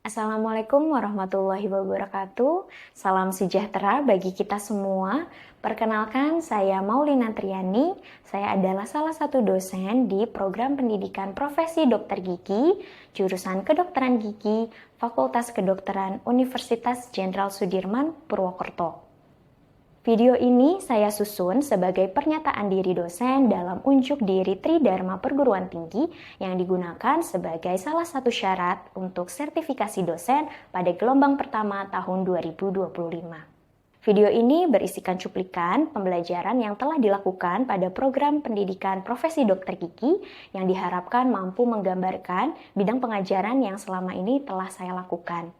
Assalamualaikum warahmatullahi wabarakatuh. Salam sejahtera bagi kita semua. Perkenalkan, saya Maulina Triani. Saya adalah salah satu dosen di program pendidikan profesi dokter gigi, jurusan kedokteran gigi, Fakultas Kedokteran Universitas Jenderal Sudirman, Purwokerto. Video ini saya susun sebagai pernyataan diri dosen dalam unjuk diri Tridharma Perguruan Tinggi yang digunakan sebagai salah satu syarat untuk sertifikasi dosen pada gelombang pertama tahun 2025. Video ini berisikan cuplikan pembelajaran yang telah dilakukan pada program pendidikan profesi dokter gigi yang diharapkan mampu menggambarkan bidang pengajaran yang selama ini telah saya lakukan.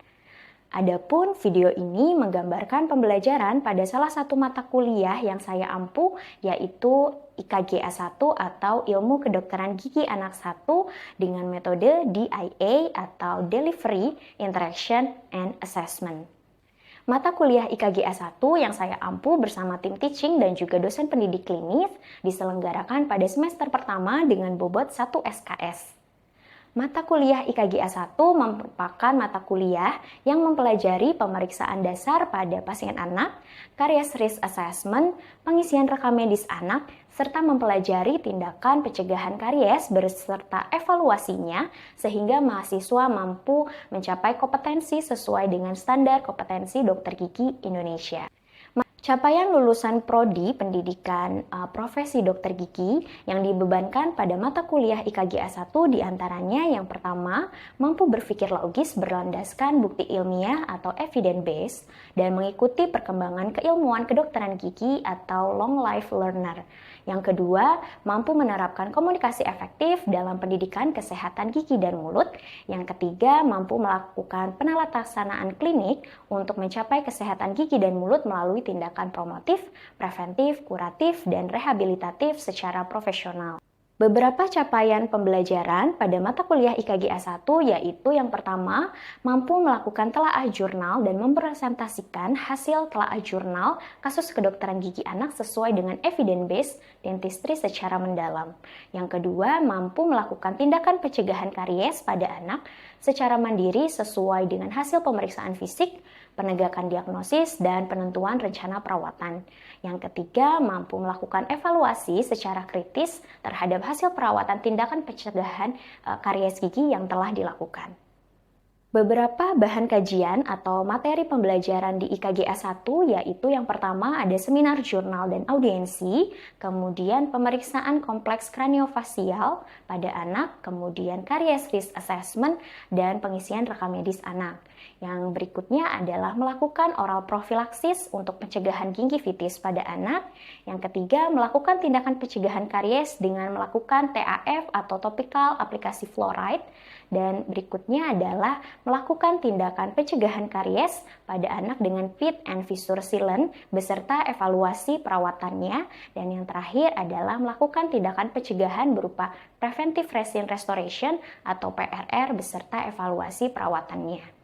Adapun video ini menggambarkan pembelajaran pada salah satu mata kuliah yang saya ampu, yaitu IKGA 1 atau Ilmu Kedokteran Gigi Anak 1 dengan metode DIA atau Delivery, Interaction, and Assessment. Mata kuliah IKGA 1 yang saya ampu bersama tim teaching dan juga dosen pendidik klinis diselenggarakan pada semester pertama dengan bobot 1 SKS. Mata kuliah IKGA 1 merupakan mata kuliah yang mempelajari pemeriksaan dasar pada pasien anak, karies risk assessment, pengisian rekam medis anak, serta mempelajari tindakan pencegahan karies beserta evaluasinya sehingga mahasiswa mampu mencapai kompetensi sesuai dengan standar kompetensi dokter gigi Indonesia. Capaian lulusan prodi pendidikan profesi dokter gigi yang dibebankan pada mata kuliah IKGA 1 diantaranya yang pertama, mampu berpikir logis berlandaskan bukti ilmiah atau evidence based dan mengikuti perkembangan keilmuan kedokteran gigi atau long life learner. Yang kedua, mampu menerapkan komunikasi efektif dalam pendidikan kesehatan gigi dan mulut. Yang ketiga, mampu melakukan penelatsanaan klinik untuk mencapai kesehatan gigi dan mulut melalui tindakan promotif, preventif, kuratif, dan rehabilitatif secara profesional. Beberapa capaian pembelajaran pada mata kuliah IKGA 1 yaitu yang pertama, mampu melakukan telaah jurnal dan mempresentasikan hasil telaah jurnal kasus kedokteran gigi anak sesuai dengan evidence-based dentistry secara mendalam. Yang kedua, mampu melakukan tindakan pencegahan karies pada anak secara mandiri sesuai dengan hasil pemeriksaan fisik, penegakan diagnosis, dan penentuan rencana perawatan. Yang ketiga, mampu melakukan evaluasi secara kritis terhadap hasil perawatan tindakan pencegahan karies gigi yang telah dilakukan. Beberapa bahan kajian atau materi pembelajaran di IKGA 1 yaitu yang pertama ada seminar jurnal dan audiensi, kemudian pemeriksaan kompleks kraniofasial pada anak, kemudian karies risk assessment, dan pengisian rekam medis anak. Yang berikutnya adalah melakukan oral profilaksis untuk pencegahan gingivitis pada anak. Yang ketiga, melakukan tindakan pencegahan karies dengan melakukan TAF atau topical aplikasi fluoride. Dan berikutnya adalah melakukan tindakan pencegahan karies pada anak dengan pit and fissure sealant beserta evaluasi perawatannya. Dan yang terakhir adalah melakukan tindakan pencegahan berupa preventive resin restoration atau PRR beserta evaluasi perawatannya.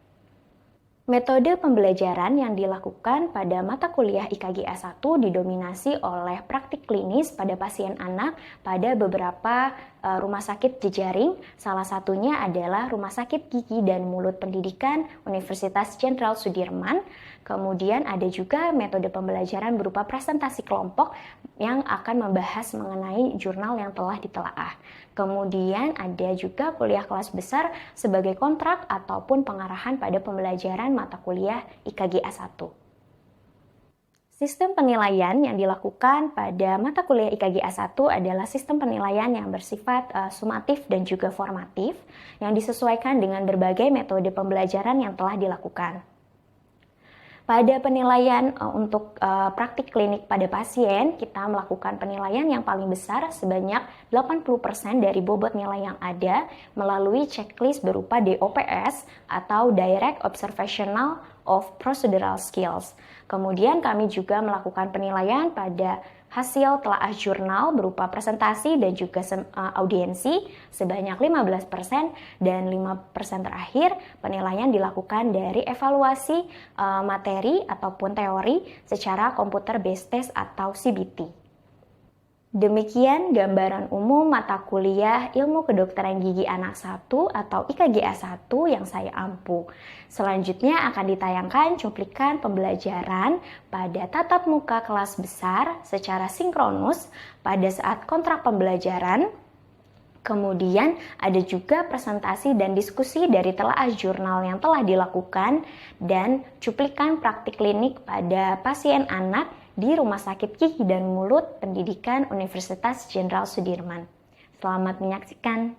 Metode pembelajaran yang dilakukan pada mata kuliah IKGA 1 didominasi oleh praktik klinis pada pasien anak pada beberapa rumah sakit jejaring. Salah satunya adalah Rumah Sakit Gigi dan Mulut Pendidikan Universitas Jenderal Sudirman. Kemudian ada juga metode pembelajaran berupa presentasi kelompok yang akan membahas mengenai jurnal yang telah ditelaah. Kemudian ada juga kuliah kelas besar sebagai kontrak ataupun pengarahan pada pembelajaran mata kuliah IKGA 1. Sistem penilaian yang dilakukan pada mata kuliah IKGA 1 adalah sistem penilaian yang bersifat sumatif dan juga formatif yang disesuaikan dengan berbagai metode pembelajaran yang telah dilakukan. Pada penilaian untuk praktik klinik pada pasien, kita melakukan penilaian yang paling besar sebanyak 80% dari bobot nilai yang ada melalui checklist berupa DOPS atau Direct Observational of Procedural Skills. Kemudian kami juga melakukan penilaian pada hasil telaah jurnal berupa presentasi dan juga audiensi sebanyak 15% dan 5% terakhir penilaian dilakukan dari evaluasi materi ataupun teori secara computer based test atau CBT. Demikian gambaran umum mata kuliah Ilmu Kedokteran Gigi Anak 1 atau IKGA 1 yang saya ampu. Selanjutnya akan ditayangkan cuplikan pembelajaran pada tatap muka kelas besar secara sinkronus pada saat kontrak pembelajaran. Kemudian ada juga presentasi dan diskusi dari telaah jurnal yang telah dilakukan dan cuplikan praktik klinik pada pasien anak di Rumah Sakit Gigi dan Mulut Pendidikan Universitas Jenderal Sudirman. Selamat menyaksikan.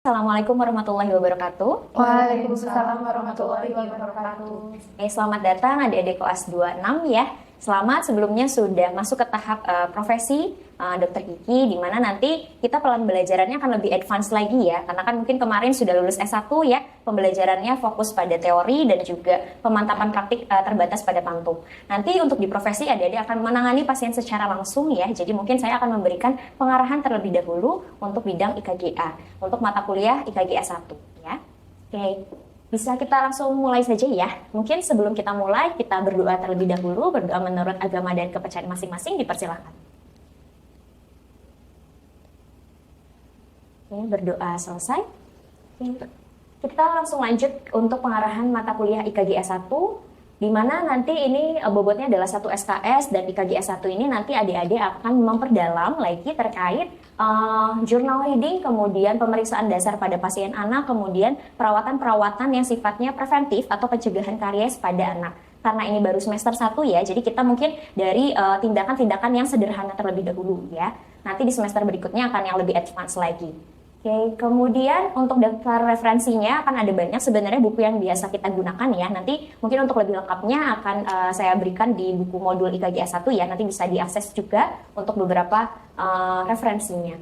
Assalamualaikum warahmatullahi wabarakatuh. Waalaikumsalam warahmatullahi wabarakatuh. Selamat datang adik-adik kelas 26 ya. Selamat sebelumnya sudah masuk ke tahap profesi dokter gigi, di mana nanti kita pelan belajarannya akan lebih advance lagi ya, karena kan mungkin kemarin sudah lulus S1 ya, pembelajarannya fokus pada teori dan juga pemantapan praktik terbatas pada pantung. Nanti untuk di profesi adik-adik akan menangani pasien secara langsung ya, jadi mungkin saya akan memberikan pengarahan terlebih dahulu untuk bidang IKGA, untuk mata kuliah IKGA 1 ya. Oke. Bisa kita langsung mulai saja ya. Mungkin sebelum kita mulai, kita berdoa terlebih dahulu, berdoa menurut agama dan kepercayaan masing-masing, dipersilakan. Oke, berdoa selesai. Oke. Kita langsung lanjut untuk pengarahan mata kuliah IKGA 1, di mana nanti ini bobotnya adalah 1 SKS, dan IKGA 1 ini nanti adik-adik akan memperdalam lagi terkait journal reading, kemudian pemeriksaan dasar pada pasien anak, kemudian perawatan-perawatan yang sifatnya preventif atau pencegahan karies pada anak. Karena ini baru semester 1 ya, jadi kita mungkin dari tindakan-tindakan yang sederhana terlebih dahulu ya. Nanti di semester berikutnya akan yang lebih advance lagi. Oke, kemudian untuk daftar referensinya akan ada banyak sebenarnya buku yang biasa kita gunakan ya. Nanti mungkin untuk lebih lengkapnya akan saya berikan di buku modul IKGA 1 ya. Nanti bisa diakses juga untuk beberapa referensinya.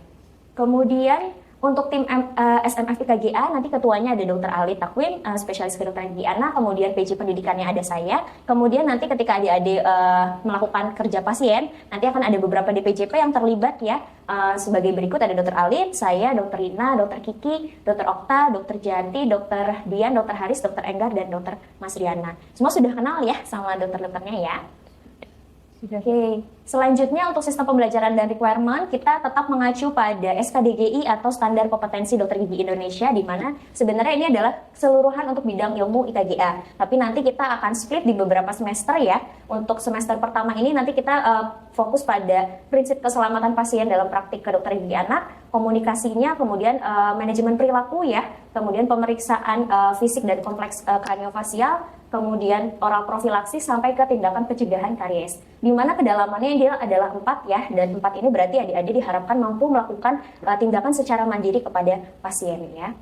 Kemudian untuk tim SMF IKGA nanti ketuanya ada Dr. Ali Takwim, spesialis kedokteran gigi anak, kemudian PJ pendidikannya ada saya. Kemudian nanti ketika adik-adik melakukan kerja pasien, nanti akan ada beberapa DPJP yang terlibat ya. Sebagai berikut ada Dr. Ali, saya, Dr. Rina, Dr. Kiki, Dr. Okta, Dr. Janti, Dr. Dian, Dr. Haris, Dr. Enggar, dan Dr. Mas Riana. Semua sudah kenal ya sama dokter-dokternya ya. Oke, selanjutnya untuk sistem pembelajaran dan requirement kita tetap mengacu pada SKDGI atau Standar Kompetensi Dokter Gigi Indonesia, di mana sebenarnya ini adalah keseluruhan untuk bidang ilmu IKGA. Tapi nanti kita akan split di beberapa semester ya. Untuk semester pertama ini nanti kita fokus pada prinsip keselamatan pasien dalam praktik kedokteran gigi anak, komunikasinya, kemudian manajemen perilaku ya, kemudian pemeriksaan fisik dan kompleks kraniofacial, kemudian oral profilaksis sampai ke tindakan pencegahan karies. Di mana kedalamannya dia adalah 4 ya, dan 4 ini berarti adik-adik diharapkan mampu melakukan tindakan secara mandiri kepada pasien ya.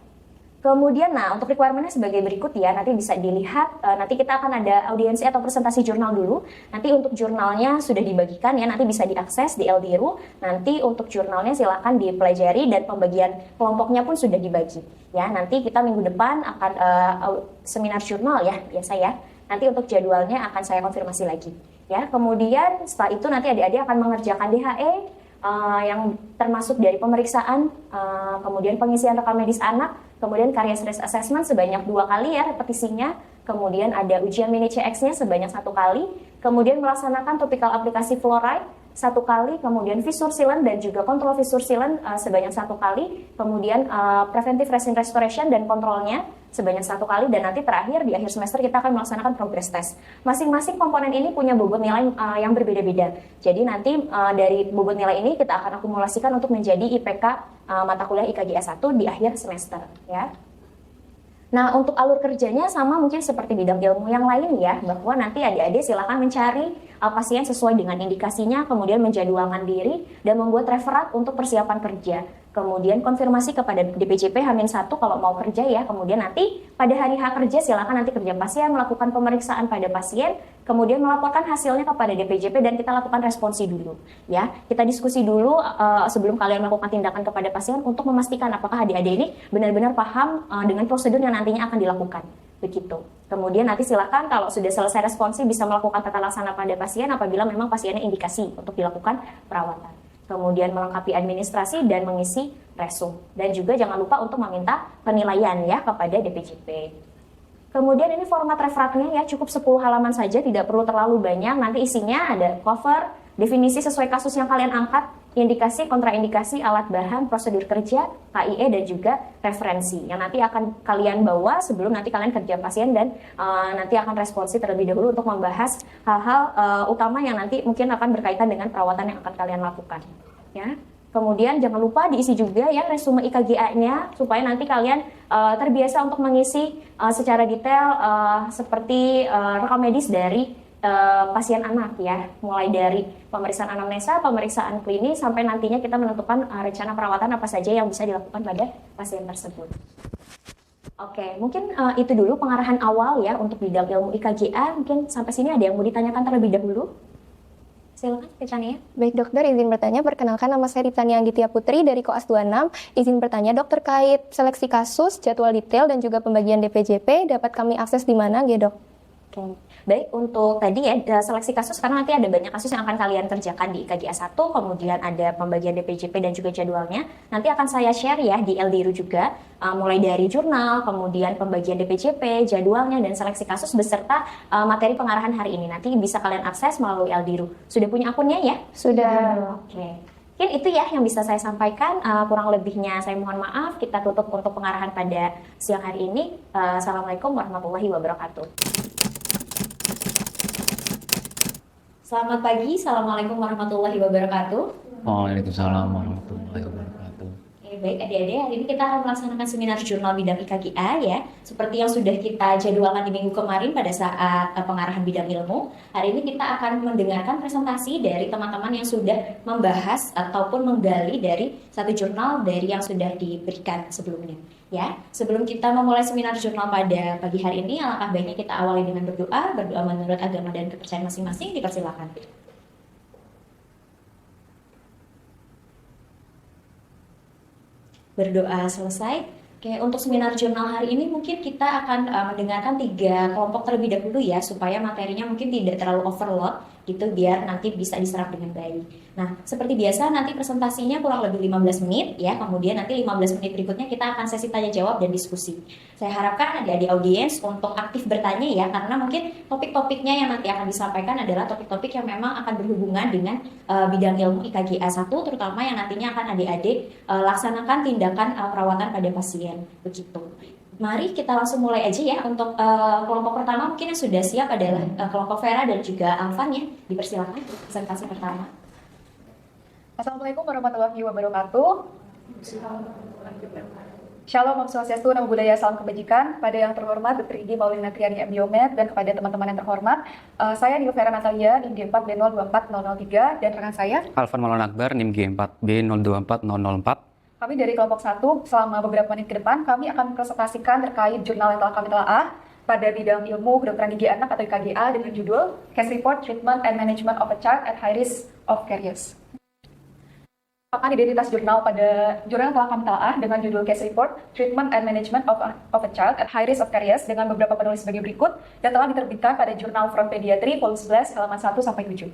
Kemudian, nah untuk requirement-nya sebagai berikut ya, nanti bisa dilihat, nanti kita akan ada audiensi atau presentasi jurnal dulu. Nanti untuk jurnalnya sudah dibagikan ya, nanti bisa diakses di LDRU. Nanti untuk jurnalnya silakan dipelajari dan pembagian kelompoknya pun sudah dibagi. Ya, nanti kita minggu depan akan seminar jurnal ya, biasa ya. Nanti untuk jadwalnya akan saya konfirmasi lagi. Ya, kemudian setelah itu nanti adik-adik akan mengerjakan DHE, yang termasuk dari pemeriksaan, kemudian pengisian rekam medis anak, kemudian karies risk assessment sebanyak 2 kali ya repetisinya, kemudian ada ujian mini CX-nya sebanyak 1 kali, kemudian melaksanakan topikal aplikasi fluoride 1 kali, kemudian visur sealant dan juga kontrol visur sealant sebanyak 1 kali, kemudian preventive resin restoration dan kontrolnya sebanyak 1 kali, dan nanti terakhir di akhir semester kita akan melaksanakan progress test. Masing-masing komponen ini punya bobot nilai yang berbeda-beda. Jadi nanti dari bobot nilai ini kita akan akumulasikan untuk menjadi IPK mata kuliah IKGA 1 di akhir semester ya. Nah, untuk alur kerjanya sama mungkin seperti bidang ilmu yang lain ya, bahwa nanti adik-adik silakan mencari pasien sesuai dengan indikasinya, kemudian menjadwalkan diri dan membuat referat untuk persiapan kerja. Kemudian konfirmasi kepada DPJP H-1 kalau mau kerja ya. Kemudian nanti pada hari H kerja silakan nanti kerja pasien, melakukan pemeriksaan pada pasien, kemudian melaporkan hasilnya kepada DPJP dan kita lakukan responsi dulu ya. Kita diskusi dulu sebelum kalian melakukan tindakan kepada pasien untuk memastikan apakah adik-adik ini benar-benar paham dengan prosedur yang nantinya akan dilakukan. Begitu. Kemudian nanti silakan kalau sudah selesai responsi bisa melakukan tata laksana pada pasien apabila memang pasiennya indikasi untuk dilakukan perawatan. Kemudian melengkapi administrasi dan mengisi resum. Dan juga jangan lupa untuk meminta penilaian ya kepada DPJP. Kemudian ini format referatnya ya, cukup 10 halaman saja, tidak perlu terlalu banyak. Nanti isinya ada cover, definisi sesuai kasus yang kalian angkat, indikasi, kontraindikasi, alat bahan, prosedur kerja, KIE, dan juga referensi yang nanti akan kalian bawa sebelum nanti kalian kerja pasien, dan nanti akan responsi terlebih dahulu untuk membahas hal-hal utama yang nanti mungkin akan berkaitan dengan perawatan yang akan kalian lakukan ya. Kemudian jangan lupa diisi juga ya resume IKGA-nya supaya nanti kalian terbiasa untuk mengisi secara detail seperti rekam medis dari pasien anak ya, mulai dari pemeriksaan anamnesa, pemeriksaan klinis, sampai nantinya kita menentukan rencana perawatan apa saja yang bisa dilakukan pada pasien tersebut. Oke, mungkin itu dulu pengarahan awal ya untuk bidang ilmu IKGA. Mungkin sampai sini ada yang mau ditanyakan terlebih dahulu? Silakan, Tania. Baik dokter, izin bertanya. Perkenalkan, nama saya Ritania Anggitya Putri dari Koas 26. Izin bertanya dok, terkait seleksi kasus, jadwal detail, dan juga pembagian DPJP, dapat kami akses di mana ya dok? Oke. Baik, untuk tadi ya seleksi kasus, karena nanti ada banyak kasus yang akan kalian kerjakan di IKGA 1, kemudian ada pembagian DPJP dan juga jadwalnya. Nanti akan saya share ya di LDIRU juga, mulai dari jurnal, kemudian pembagian DPJP, jadwalnya, dan seleksi kasus beserta materi pengarahan hari ini. Nanti bisa kalian akses melalui LDIRU. Sudah punya akunnya ya? Sudah. Oke. Mungkin itu ya yang bisa saya sampaikan, kurang lebihnya saya mohon maaf. Kita tutup untuk pengarahan pada siang hari ini. Assalamualaikum warahmatullahi wabarakatuh. Selamat pagi, Assalamualaikum warahmatullahi wabarakatuh. Waalaikumsalam warahmatullahi wabarakatuh. Baik adik-adik, hari ini kita akan melaksanakan seminar jurnal bidang IKGA ya. Seperti yang sudah kita jadwalkan di minggu kemarin pada saat pengarahan bidang ilmu. Hari ini kita akan mendengarkan presentasi dari teman-teman yang sudah membahas ataupun menggali dari satu jurnal dari yang sudah diberikan sebelumnya. Ya, sebelum kita memulai seminar jurnal pada pagi hari ini, alangkah baiknya kita awali dengan berdoa menurut agama dan kepercayaan masing-masing. Dipersilakan. Berdoa selesai. Oke, untuk seminar jurnal hari ini mungkin kita akan mendengarkan 3 kelompok terlebih dahulu ya, supaya materinya mungkin tidak terlalu overload gitu, biar nanti bisa diserap dengan baik. Nah, seperti biasa nanti presentasinya kurang lebih 15 menit ya, kemudian nanti 15 menit berikutnya kita akan sesi tanya jawab dan diskusi. Saya harapkan adik-adik audiens untuk aktif bertanya ya, karena mungkin topik-topiknya yang nanti akan disampaikan adalah topik-topik yang memang akan berhubungan dengan bidang ilmu IKGA 1, terutama yang nantinya akan adik-adik laksanakan tindakan perawatan pada pasien, begitu. Mari kita langsung mulai aja ya. Untuk kelompok pertama mungkin yang sudah siap adalah kelompok Vera dan juga Alvan ya. Dipersilakan presentasi pertama. Assalamualaikum warahmatullahi wabarakatuh. Shalom, Om Swastiastu, Namo Buddhaya, salam kebajikan. Pada yang terhormat Dr. Igi Maulina Triani MDiomed, dan kepada teman-teman yang terhormat, saya Nilo Vera Natalia, NIM G4B024003, dan rekan saya Alvan Maulana Akbar, NIM G4B024004. Kami dari kelompok 1, selama beberapa menit ke depan, kami akan mempresentasikan terkait jurnal yang telah kami telaah pada bidang ilmu kedokteran gigi anak atau IKGA dengan judul Case Report Treatment and Management of a Child at High Risk of Caries. Merupakan identitas jurnal yang telah kami telaah dengan judul Case Report Treatment and Management of a Child at High Risk of Caries dengan beberapa penulis sebagai berikut, dan telah diterbitkan pada jurnal Front Pediatry volume 11 halaman 1-7.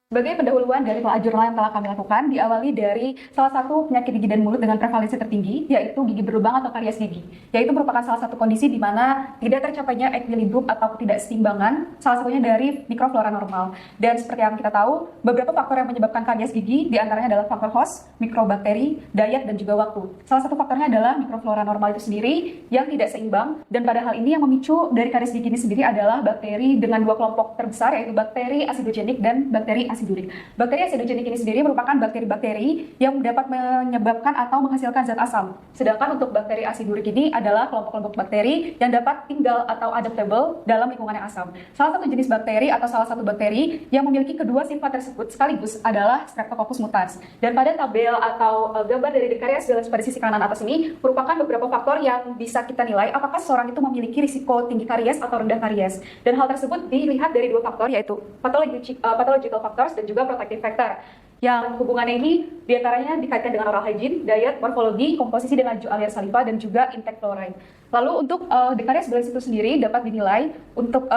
Sebagai pendahuluan dari telaah jurnal yang telah kami lakukan, diawali dari salah satu penyakit gigi dan mulut dengan prevalensi tertinggi, yaitu gigi berlubang atau karies gigi, yaitu merupakan salah satu kondisi di mana tidak tercapainya equilibrium atau ketidakseimbangan, salah satunya dari mikroflora normal. Dan seperti yang kita tahu, beberapa faktor yang menyebabkan karies gigi, diantaranya adalah faktor host, mikrobakteri, diet, dan juga waktu. Salah satu faktornya adalah mikroflora normal itu sendiri yang tidak seimbang, dan pada hal ini yang memicu dari karies gigi ini sendiri adalah bakteri dengan 2 kelompok terbesar, yaitu bakteri asidogenik dan bakteri asidurik. Bakteri asidogenik ini sendiri merupakan bakteri-bakteri yang dapat menyebabkan atau menghasilkan zat asam. Sedangkan untuk bakteri asidurik ini adalah kelompok-kelompok bakteri yang dapat tinggal atau adaptable dalam lingkungan yang asam. Salah satu jenis bakteri atau salah satu bakteri yang memiliki kedua sifat tersebut sekaligus adalah Streptococcus mutans. Dan pada tabel atau gambar dari karies pada sisi kanan atas ini merupakan beberapa faktor yang bisa kita nilai apakah seseorang itu memiliki risiko tinggi karies atau rendah karies. Dan hal tersebut dilihat dari 2 faktor, yaitu pathological factors dan juga protective factor. Yang hubungannya ini diantaranya dikaitkan dengan oral hygiene, diet, morfologi, komposisi dan laju alias saliva, dan juga intake fluoride. Lalu untuk dekaries itu sendiri dapat dinilai untuk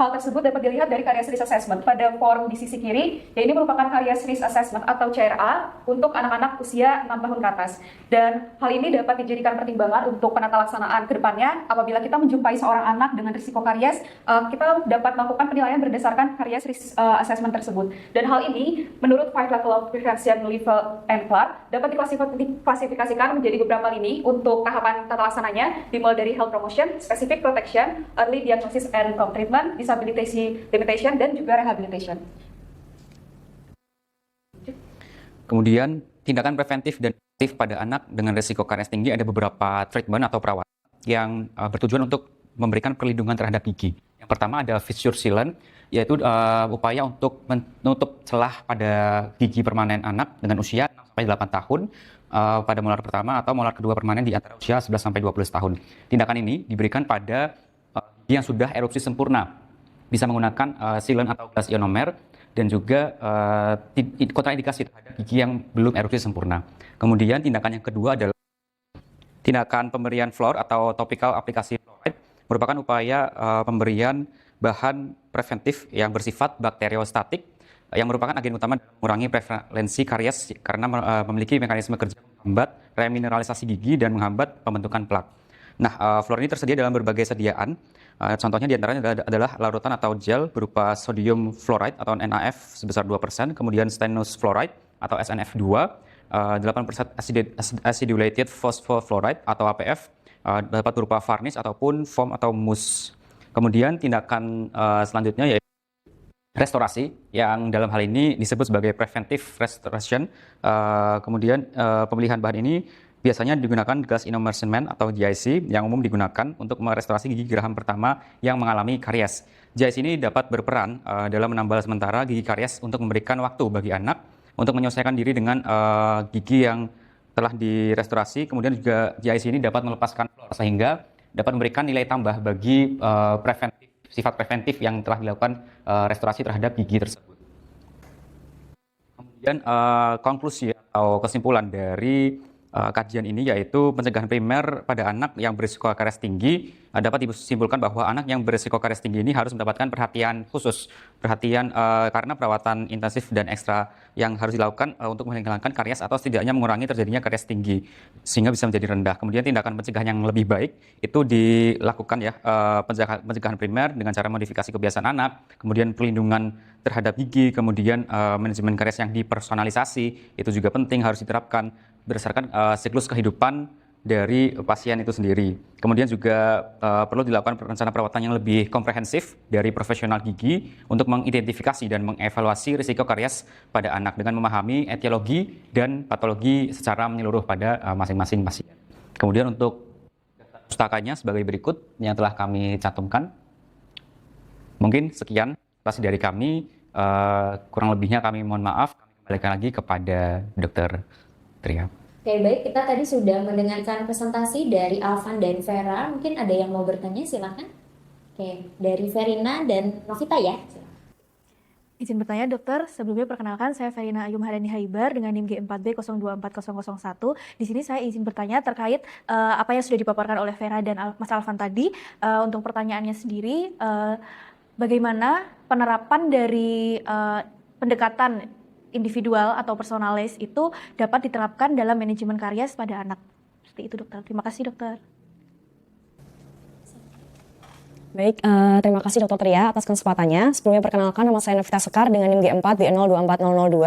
Hal tersebut dapat dilihat dari Careers Risk Assessment pada form di sisi kiri, yang ini merupakan Careers Risk Assessment atau CRA untuk anak-anak usia 6 tahun ke atas. Dan hal ini dapat dijadikan pertimbangan untuk penata laksanaan ke depannya. Apabila kita menjumpai seorang anak dengan risiko karies, kita dapat melakukan penilaian berdasarkan Careers Risk Assessment tersebut. Dan hal ini, menurut 5 Level of Prevention Level and Clark, dapat diklasifikasikan menjadi beberapa lini untuk tahapan tata laksananya, dimulai dari health promotion, specific protection, early diagnosis and treatment, disability limitation, dan juga rehabilitation. Kemudian tindakan preventif dan aktif pada anak dengan risiko karies tinggi ada beberapa treatment atau perawatan yang bertujuan untuk memberikan perlindungan terhadap gigi. Yang pertama ada fissure sealant, yaitu upaya untuk menutup celah pada gigi permanen anak dengan usia 6-8 tahun pada molar pertama atau molar kedua permanen di antara usia 11-12 tahun. Tindakan ini diberikan pada gigi yang sudah erupsi sempurna, bisa menggunakan sealant atau gas ionomer, dan juga kontraindikasi terhadap gigi yang belum erupsi sempurna. Kemudian tindakan yang kedua adalah tindakan pemberian fluor atau topical aplikasi fluoride, merupakan upaya pemberian bahan preventif yang bersifat bakteriostatik yang merupakan agen utama dalam mengurangi prevalensi karies karena memiliki mekanisme kerja menghambat remineralisasi gigi dan menghambat pembentukan plak. Nah, fluor ini tersedia dalam berbagai sediaan. Contohnya diantaranya adalah larutan atau gel berupa sodium fluoride atau NaF sebesar 2%, kemudian stannous fluoride atau SNF2, 8% acidulated phosphofluoride atau APF, dapat berupa varnish ataupun foam atau mousse. Kemudian tindakan selanjutnya yaitu restorasi, yang dalam hal ini disebut sebagai preventive restoration. Kemudian pemilihan bahan ini biasanya digunakan gas inomercement atau GIC yang umum digunakan untuk merestorasi gigi geraham pertama yang mengalami karies. GIC ini dapat berperan dalam menambal sementara gigi karies untuk memberikan waktu bagi anak untuk menyelesaikan diri dengan gigi yang telah direstorasi. Kemudian juga GIC ini dapat melepaskan fluor sehingga dapat memberikan nilai tambah bagi sifat preventif yang telah dilakukan restorasi terhadap gigi tersebut. Kemudian konklusi atau kesimpulan dari kajian ini yaitu pencegahan primer pada anak yang berisiko karies tinggi dapat disimpulkan bahwa anak yang berisiko karies tinggi ini harus mendapatkan perhatian khusus, karena perawatan intensif dan ekstra yang harus dilakukan untuk menghilangkan karies atau setidaknya mengurangi terjadinya karies tinggi sehingga bisa menjadi rendah. Kemudian tindakan pencegahan yang lebih baik itu dilakukan pencegahan primer dengan cara modifikasi kebiasaan anak, kemudian perlindungan terhadap gigi, kemudian manajemen karies yang dipersonalisasi itu juga penting harus diterapkan berdasarkan siklus kehidupan dari pasien itu sendiri. Kemudian juga perlu dilakukan rencana perawatan yang lebih komprehensif dari profesional gigi untuk mengidentifikasi dan mengevaluasi risiko karies pada anak dengan memahami etiologi dan patologi secara menyeluruh pada masing-masing pasien. Kemudian untuk pustakanya sebagai berikut yang telah kami cantumkan. Mungkin sekian presentasi dari kami, kurang lebihnya kami mohon maaf. Kami kembalikan lagi kepada Dr. Tria. Oke, baik. Kita tadi sudah mendengarkan presentasi dari Alvan dan Vera. Mungkin ada yang mau bertanya, silakan. Oke, dari Verina dan Novita ya. Izin bertanya dokter, sebelumnya perkenalkan saya Verina Ayum Hadani Haibar dengan NIM G4B 024001. Di sini saya izin bertanya terkait apa yang sudah dipaparkan oleh Vera dan Mas Alvan tadi. Untuk pertanyaannya sendiri, bagaimana penerapan dari pendekatan individual atau personalis itu dapat diterapkan dalam manajemen karies pada anak. Seperti itu dokter. Terima kasih dokter. Baik, terima kasih Dr. Tria atas kesempatannya. Sebelumnya perkenalkan, nama saya Novita Sekar dengan NIM G4 B024002.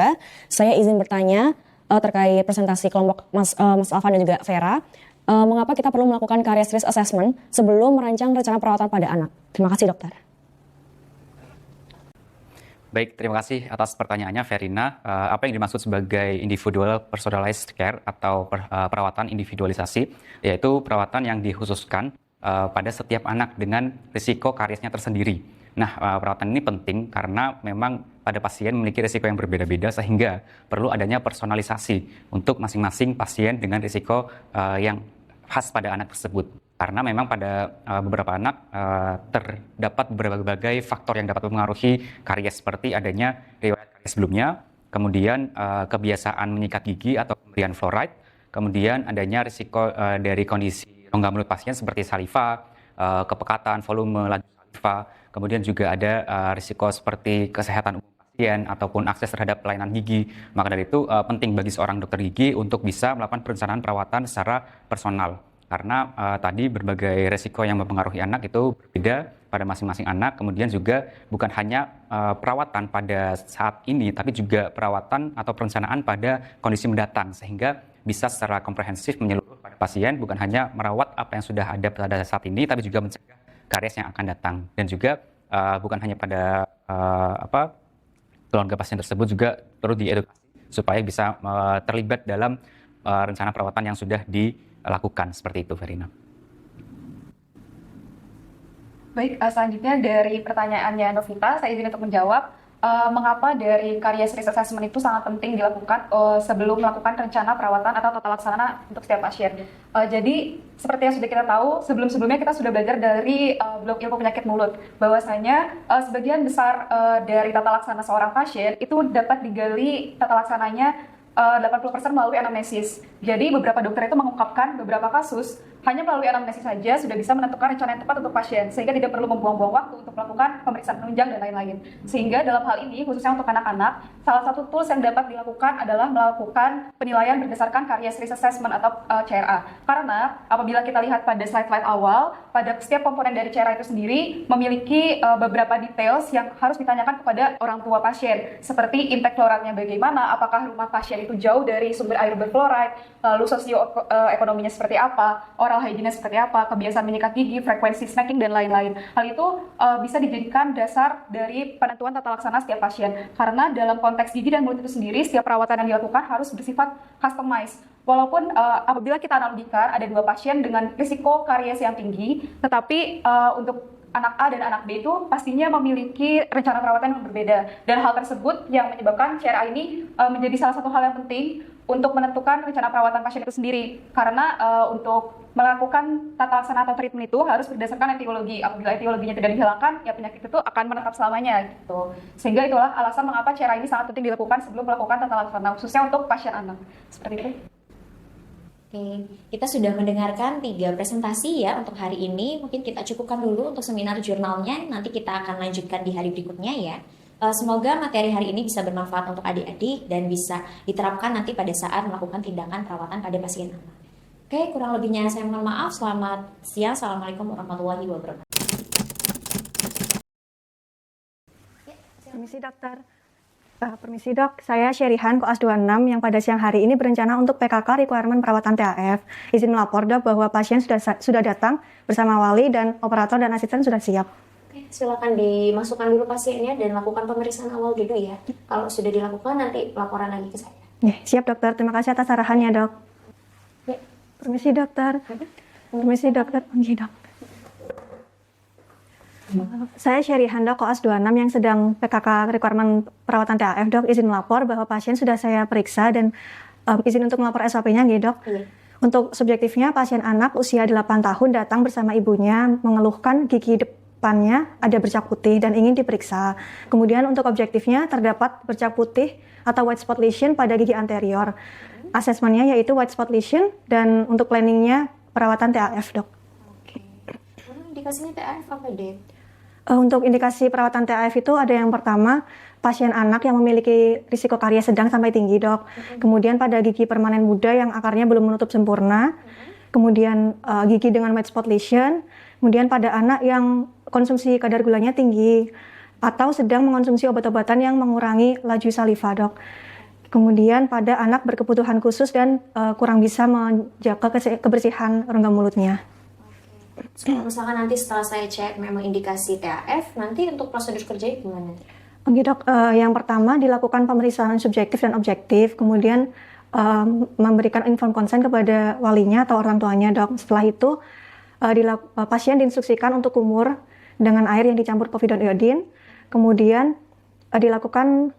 Saya izin bertanya terkait presentasi kelompok Mas Alvan dan juga Vera. Mengapa kita perlu melakukan careers risk assessment sebelum merancang rencana perawatan pada anak? Terima kasih dokter. Baik, terima kasih atas pertanyaannya Verina. Apa yang dimaksud sebagai individual personalized care atau perawatan individualisasi, yaitu perawatan yang dikhususkan pada setiap anak dengan risiko kariesnya tersendiri. Nah, perawatan ini penting karena memang pada pasien memiliki risiko yang berbeda-beda sehingga perlu adanya personalisasi untuk masing-masing pasien dengan risiko yang khas pada anak tersebut. Karena memang pada beberapa anak terdapat berbagai faktor yang dapat mempengaruhi karies seperti adanya riwayat karies sebelumnya, kemudian kebiasaan menyikat gigi atau pemberian fluoride, kemudian adanya risiko dari kondisi rongga mulut pasien seperti saliva, kepekatan volume laju saliva, kemudian juga ada risiko seperti kesehatan umum pasien ataupun akses terhadap pelayanan gigi. Maka dari itu penting bagi seorang dokter gigi untuk bisa melakukan perencanaan perawatan secara personal. Karena tadi berbagai risiko yang mempengaruhi anak itu berbeda pada masing-masing anak, kemudian juga bukan hanya perawatan pada saat ini, tapi juga perawatan atau perencanaan pada kondisi mendatang, sehingga bisa secara komprehensif menyeluruh pada pasien, bukan hanya merawat apa yang sudah ada pada saat ini, tapi juga mencegah karies yang akan datang. Dan juga bukan hanya pada keluarga pasien tersebut, juga perlu diedukasi supaya bisa terlibat dalam rencana perawatan yang sudah dilakukan. Seperti itu, Verina. Baik, selanjutnya dari pertanyaannya Novita, saya izin untuk menjawab. Mengapa dari karies risk assessment itu sangat penting dilakukan sebelum melakukan rencana perawatan atau tata laksana untuk setiap pasien. Jadi, seperti yang sudah kita tahu, sebelum-sebelumnya kita sudah belajar dari blok ilmu penyakit mulut, bahwasanya sebagian besar dari tata laksana seorang pasien itu dapat digali tata laksananya 80% melalui anamnesis. Jadi beberapa dokter itu mengungkapkan beberapa kasus hanya melalui anamnesis saja sudah bisa menentukan rencana yang tepat untuk pasien, sehingga tidak perlu membuang-buang waktu untuk melakukan pemeriksaan penunjang dan lain-lain. Sehingga dalam hal ini, khususnya untuk anak-anak, salah satu tools yang dapat dilakukan adalah melakukan penilaian berdasarkan karies risk assessment atau CRA. Karena apabila kita lihat pada slide-slide awal, pada setiap komponen dari CRA itu sendiri memiliki beberapa details yang harus ditanyakan kepada orang tua pasien, seperti impact floratnya bagaimana, apakah rumah pasien itu jauh dari sumber air berfluoride, lalu sosioekonominya seperti apa, oral hygiene seperti apa, kebiasaan menyikat gigi, frekuensi snacking, dan lain-lain. Hal itu bisa dijadikan dasar dari penentuan tata laksana setiap pasien. Karena dalam konteks gigi dan mulut itu sendiri, setiap perawatan yang dilakukan harus bersifat customized. Walaupun apabila kita analogikan ada dua pasien dengan risiko karies yang tinggi, tetapi untuk anak A dan anak B itu pastinya memiliki rencana perawatan yang berbeda. Dan hal tersebut yang menyebabkan CRA ini menjadi salah satu hal yang penting untuk menentukan rencana perawatan pasien itu sendiri. Karena untuk melakukan tata laksana atau treatment itu harus berdasarkan etiologi. Apabila etiologinya tidak dihilangkan, ya penyakit itu akan menetap selamanya gitu. Sehingga itulah alasan mengapa CRA ini sangat penting dilakukan sebelum melakukan tata laksana, khususnya untuk pasien anak. Seperti itu. Oke, kita sudah mendengarkan 3 presentasi ya untuk hari ini. Mungkin kita cukupkan dulu untuk seminar jurnalnya. Nanti kita akan lanjutkan di hari berikutnya ya. Semoga materi hari ini bisa bermanfaat untuk adik-adik dan bisa diterapkan nanti pada saat melakukan tindakan perawatan pada pasien anak. Oke, kurang lebihnya saya mohon maaf. Selamat siang. Assalamualaikum warahmatullahi wabarakatuh. Permisi dokter. Permisi dok, saya Syerihan Koas 26 yang pada siang hari ini berencana untuk PKK requirement perawatan TAF. Izin melapor dok bahwa pasien sudah datang bersama wali dan operator dan asisten sudah siap. Oke, silakan dimasukkan dulu pasiennya dan lakukan pemeriksaan awal dulu ya. Kalau sudah dilakukan nanti laporan lagi ke saya. Siap dokter, terima kasih atas arahannya dok. Ya. Permisi dokter. Permisi dokter. Dok. Saya Syerihan dok, Koas 26 yang sedang PKK requirement perawatan TAF dok. Izin melapor bahwa pasien sudah saya periksa dan izin untuk melapor SOP-nya dok. Iya. Untuk subjektifnya, pasien anak usia 8 tahun datang bersama ibunya mengeluhkan gigi depannya ada bercak putih dan ingin diperiksa. Kemudian untuk objektifnya terdapat bercak putih atau white spot lesion pada gigi anterior. Asesmennya yaitu white spot lesion dan untuk planningnya perawatan TAF dok. Oke. Indikasinya TAF apa deh? Untuk indikasi perawatan TAF itu ada yang pertama, pasien anak yang memiliki risiko karies sedang sampai tinggi dok. Kemudian pada gigi permanen muda yang akarnya belum menutup sempurna. Kemudian gigi dengan white spot lesion. Kemudian pada anak yang konsumsi kadar gulanya tinggi atau sedang mengonsumsi obat-obatan yang mengurangi laju saliva dok. Kemudian pada anak berkebutuhan khusus dan kurang bisa menjaga kebersihan rongga mulutnya. Kalau misalkan nanti setelah saya cek memang indikasi TAF, nanti untuk prosedur kerjanya gimana? Oke dok, yang pertama dilakukan pemeriksaan subjektif dan objektif, kemudian memberikan informed consent kepada walinya atau orang tuanya dok. Setelah itu pasien diinstruksikan untuk kumur dengan air yang dicampur povidone iodine, kemudian dilakukan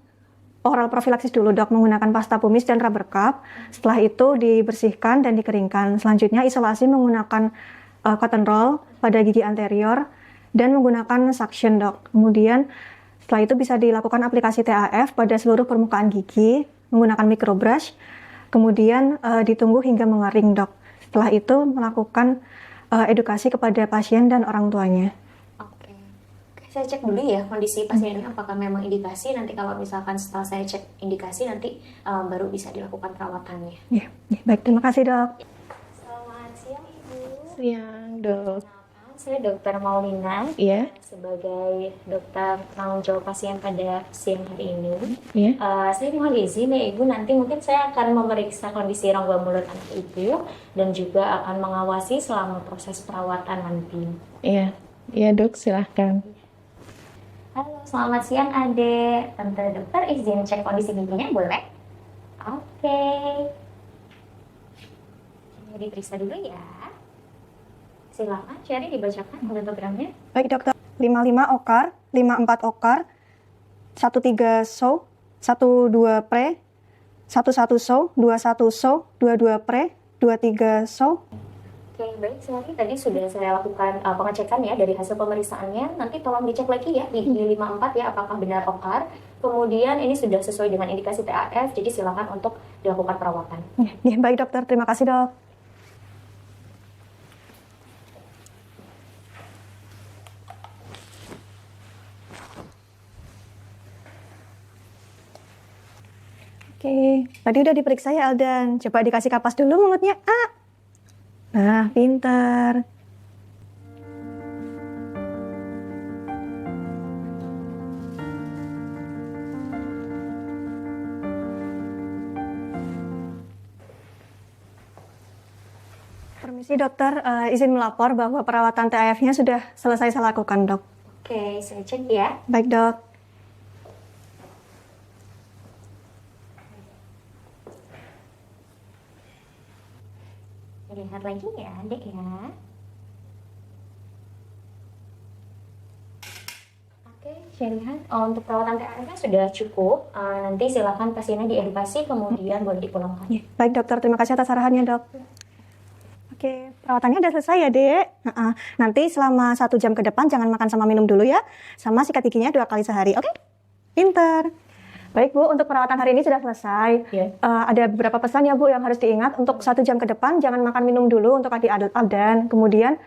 oral profilaksis dulu dok menggunakan pasta pumice dan rubber cup. Setelah itu dibersihkan dan dikeringkan. Selanjutnya isolasi menggunakan cotton roll pada gigi anterior dan menggunakan suction dok. Kemudian setelah itu bisa dilakukan aplikasi TAF pada seluruh permukaan gigi menggunakan microbrush. Kemudian ditunggu hingga mengering dok. Setelah itu melakukan edukasi kepada pasien dan orang tuanya. Oke, Saya cek dulu ya kondisi pasiennya apakah memang indikasi. Nanti kalau misalkan setelah saya cek indikasi nanti baru bisa dilakukan perawatannya. Ya, baik, terima kasih dok. Selamat siang Ibu. Siang, dok. Saya Dokter Maulina. Iya. Sebagai dokter penanggung jawab pasien pada siang hari ini. Iya. Saya mohon izin ya Ibu, nanti mungkin saya akan memeriksa kondisi rongga mulut anak Ibu dan juga akan mengawasi selama proses perawatan nanti. Iya. Iya, dok, silahkan. Halo, selamat siang Ade. Tante dokter izin cek kondisi giginya boleh? Oke. Ini diperiksa dulu ya. Silakan, Sherry dibacakan hemogramnya. Baik dokter, 55 okar, 54 okar, 13 show, 12 pre, 11 show, 21 show, 22 pre, 23 show. Oke, baik. Sehari tadi sudah saya lakukan pengecekan ya dari hasil pemeriksaannya. Nanti tolong dicek lagi ya di 54 ya apakah benar okar. Kemudian ini sudah sesuai dengan indikasi TAF, jadi silakan untuk dilakukan perawatan. Ya, baik dokter, terima kasih dok. Oke, tadi udah diperiksa ya Aldan. Coba dikasih kapas dulu mulutnya. Nah, pintar. Permisi dokter, izin melapor bahwa perawatan TAF-nya sudah selesai saya lakukan dok. Oke, saya cek ya. Baik dok. Lihat lagi ya, Dek ya. Oke, saya lihat untuk perawatan TAF-nya sudah cukup. Nanti silakan pasiennya diedukasi, kemudian boleh dipulangkan. Ya, baik dokter, terima kasih atas arahannya dok. Oke, perawatannya udah selesai ya dek. Nanti selama 1 jam ke depan jangan makan sama minum dulu ya. Sama sikat giginya 2 kali sehari, oke? Pinter. Baik Bu, untuk perawatan hari ini sudah selesai. Ada beberapa pesan ya Bu yang harus diingat. Untuk 1 jam ke depan jangan makan minum dulu untuk adik Aldan. Kemudian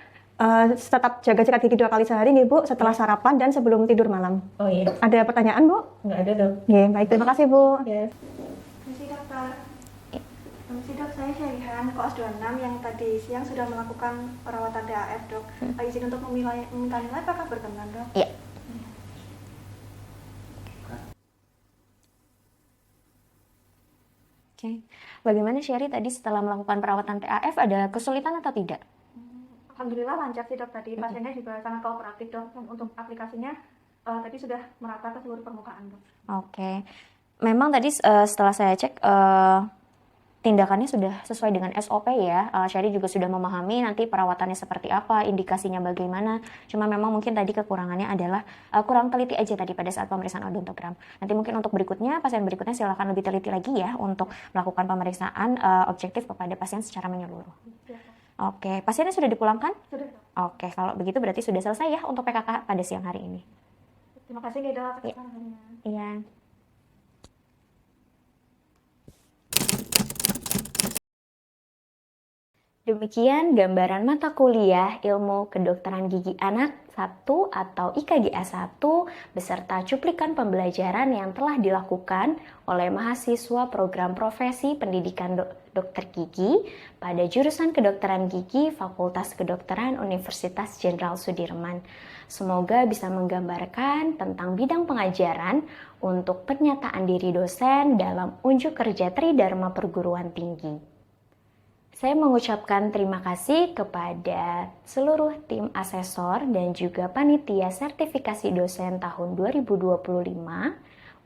tetap jaga sikat gigi 2 kali sehari nih Bu, setelah sarapan dan sebelum tidur malam. Oh iya. Ada pertanyaan Bu? Nggak ada, dok. Oke, baik, terima kasih Bu. Ya. Permisi dokter. Permisi dok, saya Syarihan, koas 26 yang tadi siang sudah melakukan perawatan TAF dok. Izin untuk meminta nilai apakah berkenan dok? Iya. Oke, bagaimana Sherry tadi setelah melakukan perawatan TAF ada kesulitan atau tidak? Alhamdulillah lancar sih dok tadi. Pasiennya juga sangat kooperatif dok. Untuk aplikasinya tadi sudah merata ke seluruh permukaan dok. Oke, memang tadi setelah saya cek tindakannya sudah sesuai dengan SOP ya. Sherry juga sudah memahami nanti perawatannya seperti apa, indikasinya bagaimana. Cuma memang mungkin tadi kekurangannya adalah kurang teliti aja tadi pada saat pemeriksaan odontogram. Nanti mungkin untuk berikutnya, pasien berikutnya silakan lebih teliti lagi ya untuk melakukan pemeriksaan objektif kepada pasien secara menyeluruh. Oke, pasiennya sudah dipulangkan? Sudah. Oke, kalau begitu berarti sudah selesai ya untuk PKK pada siang hari ini. Terima kasih dok atas arahannya. Iya. Demikian gambaran mata kuliah Ilmu Kedokteran Gigi Anak 1 atau IKGA 1 beserta cuplikan pembelajaran yang telah dilakukan oleh mahasiswa program profesi pendidikan dokter gigi pada jurusan Kedokteran Gigi Fakultas Kedokteran Universitas Jenderal Sudirman. Semoga bisa menggambarkan tentang bidang pengajaran untuk pernyataan diri dosen dalam unjuk kerja Tridharma Perguruan Tinggi. Saya mengucapkan terima kasih kepada seluruh tim asesor dan juga panitia sertifikasi dosen tahun 2025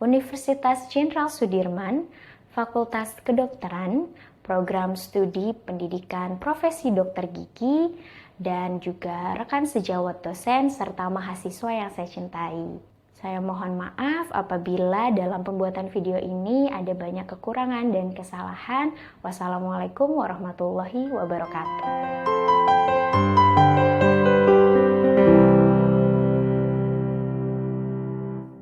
Universitas Jenderal Sudirman, Fakultas Kedokteran, Program Studi Pendidikan Profesi Dokter Gigi, dan juga rekan sejawat dosen serta mahasiswa yang saya cintai. Saya mohon maaf apabila dalam pembuatan video ini ada banyak kekurangan dan kesalahan. Wassalamualaikum warahmatullahi wabarakatuh.